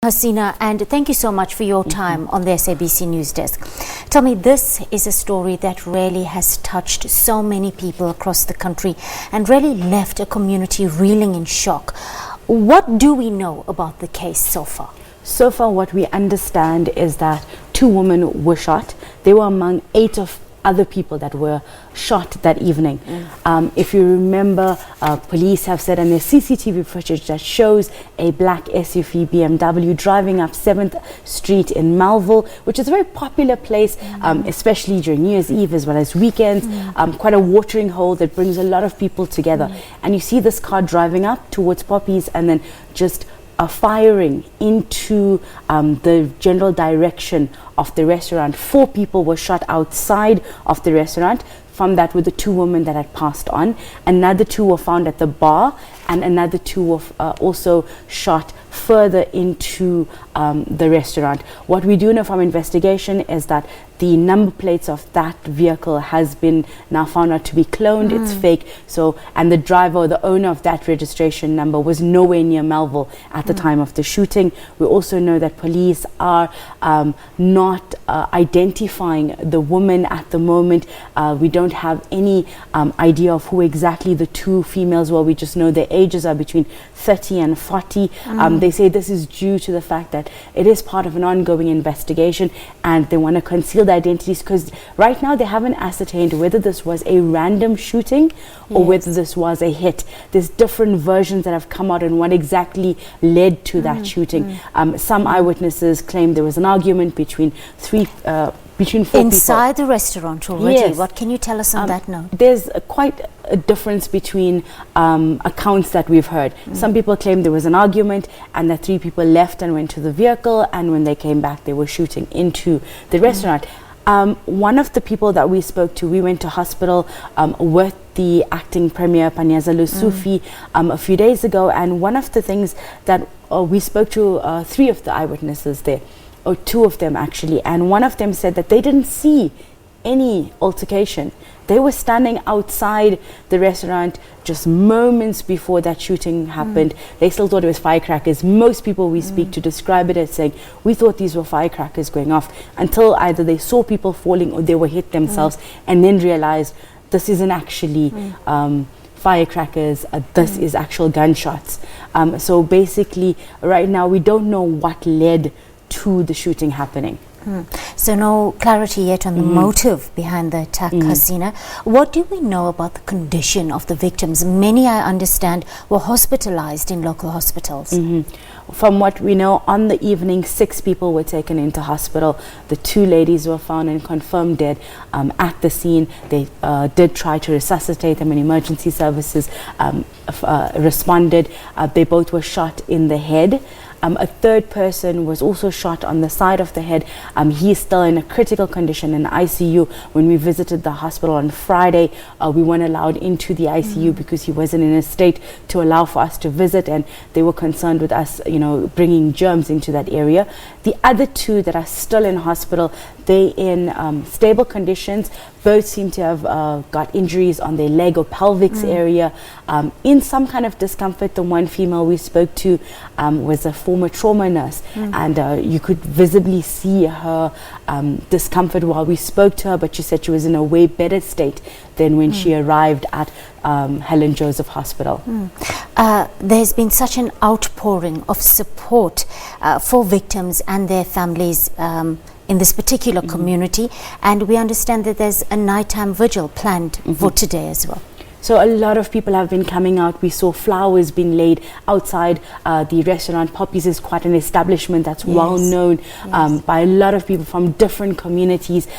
Hasina, and thank you so much for your time on the SABC News Desk. Tell me, this is a story that really has touched so many people across the country and really left a community reeling in shock. What do we know about the case so far? So far, what we understand is that 2 women were shot. They were among 8 of other people that were shot that evening. If you remember, police have said, and there's CCTV footage that shows a black SUV BMW driving up 7th Street in Melville, which is a very popular place, especially during New Year's Eve as well as weekends. Quite a watering hole that brings a lot of people together. And you see this car driving up towards Poppies and then just firing into the general direction of the restaurant. 4 people were shot outside of the restaurant. From that were the 2 women that had passed on. Another 2 were found at the bar, and another 2 were also shot further into the restaurant. What we do know from investigation is that the number plates of that vehicle has been now found out to be cloned. It's fake. So, and the driver or the owner of that registration number was nowhere near Melville at the time of the shooting. We also know that police are not identifying the woman at the moment. We don't have any idea of who exactly the 2 females were. We just know their ages are between 30 and 40. They say this is due to the fact that it is part of an ongoing investigation and they want to conceal the identities, because right now they haven't ascertained whether this was a random shooting or whether this was a hit. There's different versions that have come out on what exactly led to that shooting. Some eyewitnesses claim there was an argument between 4 inside people. The restaurant already. Yes. What can you tell us on that note? There's quite a difference between accounts that we've heard. Some people claim there was an argument and that 3 people left and went to the vehicle, and when they came back they were shooting into the restaurant. One of the people that we spoke to, we went to hospital with the acting premier Panyaza Lusufi a few days ago, and one of the things that we spoke to 3 of the eyewitnesses there, or 2 of them actually, and one of them said that they didn't see any altercation. They were standing outside the restaurant just moments before that shooting happened. They still thought it was firecrackers. Most people we speak to describe it as saying, we thought these were firecrackers going off, until either they saw people falling or they were hit themselves and then realized this isn't actually firecrackers, this is actual gunshots. So basically right now we don't know what led to the shooting happening. So no clarity yet on the motive behind the attack, Hasina. What do we know about the condition of the victims? Many, I understand, were hospitalized in local hospitals. From what we know, on the evening, 6 people were taken into hospital. The 2 ladies were found and confirmed dead at the scene. They did try to resuscitate them, and emergency services responded. They both were shot in the head. A 3rd person was also shot on the side of the head. He is still in a critical condition in ICU. When we visited the hospital on Friday, we weren't allowed into the ICU because he wasn't in a state to allow for us to visit, and they were concerned with us, bringing germs into that area. The other 2 that are still in hospital, they in stable conditions. Both seem to have got injuries on their leg or pelvic area, in some kind of discomfort. The one female we spoke to was a former trauma nurse, and you could visibly see her discomfort while we spoke to her, but she said she was in a way better state than when she arrived at Helen Joseph Hospital. There's been such an outpouring of support for victims and their families in this particular community, and we understand that there's a nighttime vigil planned for today as well. So a lot of people have been coming out. We saw flowers being laid outside the restaurant. Poppies is quite an establishment that's well known by a lot of people from different communities.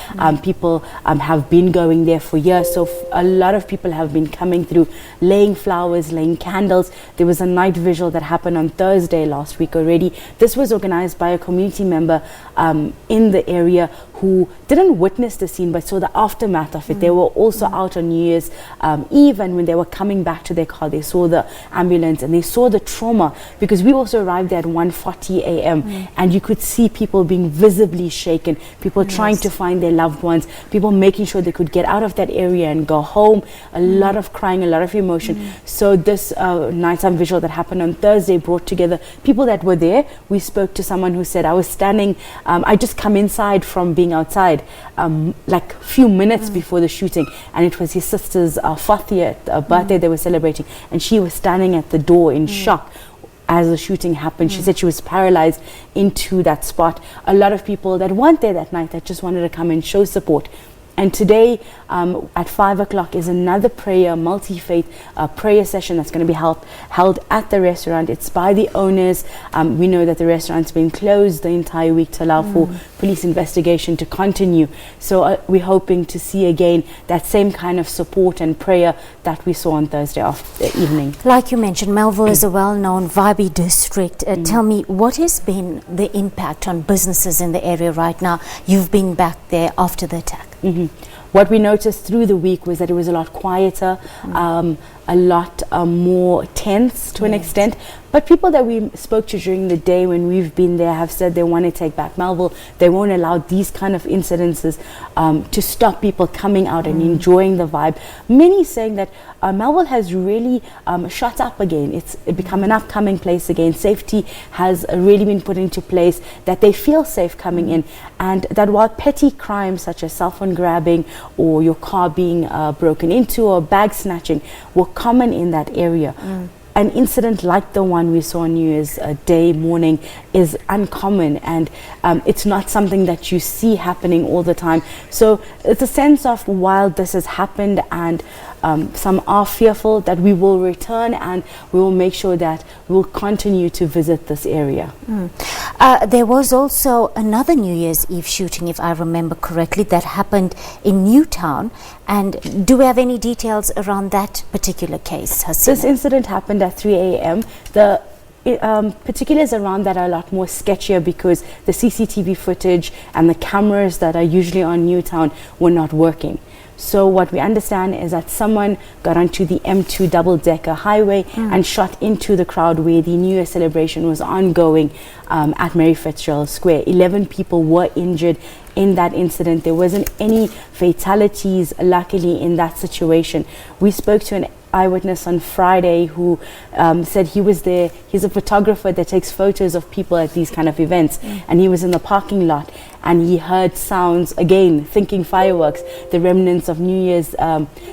People have been going there for years. So a lot of people have been coming through, laying flowers, laying candles. There was a night vigil that happened on Thursday last week already. This was organized by a community member in the area who didn't witness the scene but saw the aftermath of it. They were also out on New Year's Eve leave, and when they were coming back to their car, they saw the ambulance and they saw the trauma, because we also arrived there at 1:40 a.m. and you could see people being visibly shaken, people trying to find their loved ones, people making sure they could get out of that area and go home, a lot of crying, a lot of emotion. So this nighttime vigil that happened on Thursday brought together people that were there. We spoke to someone who said, I was standing, I just come inside from being outside like a few minutes before the shooting, and it was his sister's 40th birthday they were celebrating, and she was standing at the door in shock as the shooting happened. She said she was paralyzed into that spot. A lot of people that weren't there that night that just wanted to come and show support. And today at 5 o'clock is another prayer, multi-faith prayer session that's going to be held at the restaurant. It's by the owners. We know that the restaurant's been closed the entire week to allow for police investigation to continue. So we're hoping to see again that same kind of support and prayer that we saw on Thursday evening. Like you mentioned, Melville is a well-known Vibe district. Tell me, what has been the impact on businesses in the area right now? You've been back there after the attack. What we noticed through the week was that it was a lot quieter, a lot more tense to an extent. But people that we spoke to during the day when we've been there have said they want to take back Melville. They won't allow these kind of incidences to stop people coming out and enjoying the vibe. Many saying that Melville has really shot up again. It's become an upcoming place again. Safety has really been put into place, that they feel safe coming in, and that while petty crimes such as cell phone grabbing or your car being broken into or bag snatching were common in that area, an incident like the one we saw on New Year's Day morning is uncommon, and it's not something that you see happening all the time. So it's a sense of, while this has happened and some are fearful, that we will return and we will make sure that we will continue to visit this area. There was also another New Year's Eve shooting, if I remember correctly, that happened in Newtown. And do we have any details around that particular case, Hasina? This incident happened at 3 a.m. The particulars around that are a lot more sketchier because the CCTV footage and the cameras that are usually on Newtown were not working. So what we understand is that someone got onto the M2 double-decker highway and shot into the crowd where the New Year celebration was ongoing at Mary Fitzgerald Square. 11 people were injured in that incident. There wasn't any fatalities, luckily, in that situation. We spoke to an eyewitness on Friday who said he was there. He's a photographer that takes photos of people at these kind of events, and he was in the parking lot and he heard sounds, again thinking fireworks, the remnants of New Year's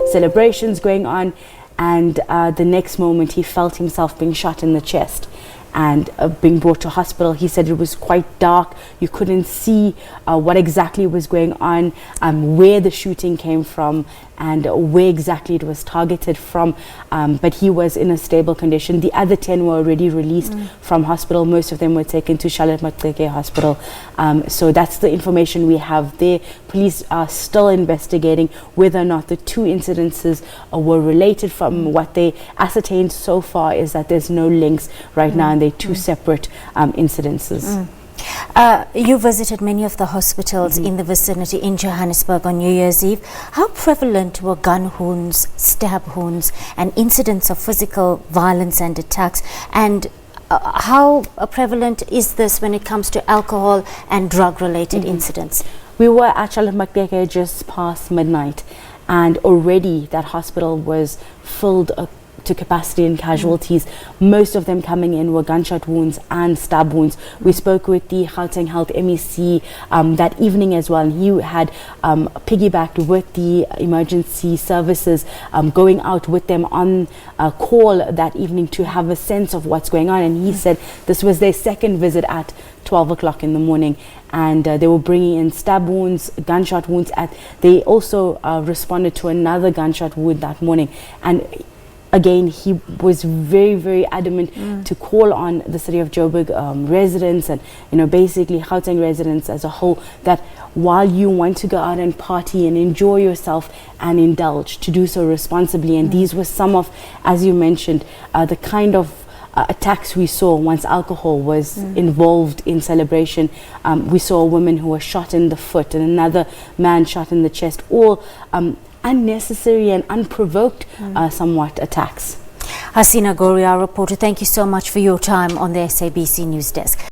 celebrations going on, and the next moment he felt himself being shot in the chest and being brought to hospital. He said it was quite dark. You couldn't see what exactly was going on, where the shooting came from, and where exactly it was targeted from. But he was in a stable condition. The other 10 were already released from hospital. Most of them were taken to Charlotte Maxeke Hospital. So that's the information we have there. Police are still investigating whether or not the two incidences were related. From what they ascertained so far is that there's no links right now, and they're two separate incidences. You visited many of the hospitals in the vicinity in Johannesburg on New Year's Eve. How prevalent were gun wounds, stab wounds, and incidents of physical violence and attacks? And how prevalent is this when it comes to alcohol and drug-related incidents? We were at Charlotte Maxeke just past midnight, and already that hospital was filled to capacity and casualties. Most of them coming in were gunshot wounds and stab wounds. We spoke with the Gauteng Health MEC that evening as well, and he had piggybacked with the emergency services, going out with them on a call that evening to have a sense of what's going on. And he said this was their second visit at 12 o'clock in the morning, and they were bringing in stab wounds, gunshot wounds. They also responded to another gunshot wound that morning, and again, he was very, very adamant to call on the city of Joburg residents and, basically Gauteng residents as a whole, that while you want to go out and party and enjoy yourself and indulge, to do so responsibly. And these were some of, as you mentioned, the kind of attacks we saw once alcohol was involved in celebration. We saw a woman who was shot in the foot and another man shot in the chest, all unnecessary and unprovoked somewhat attacks. Hasina Gori, our reporter, thank you so much for your time on the SABC News Desk.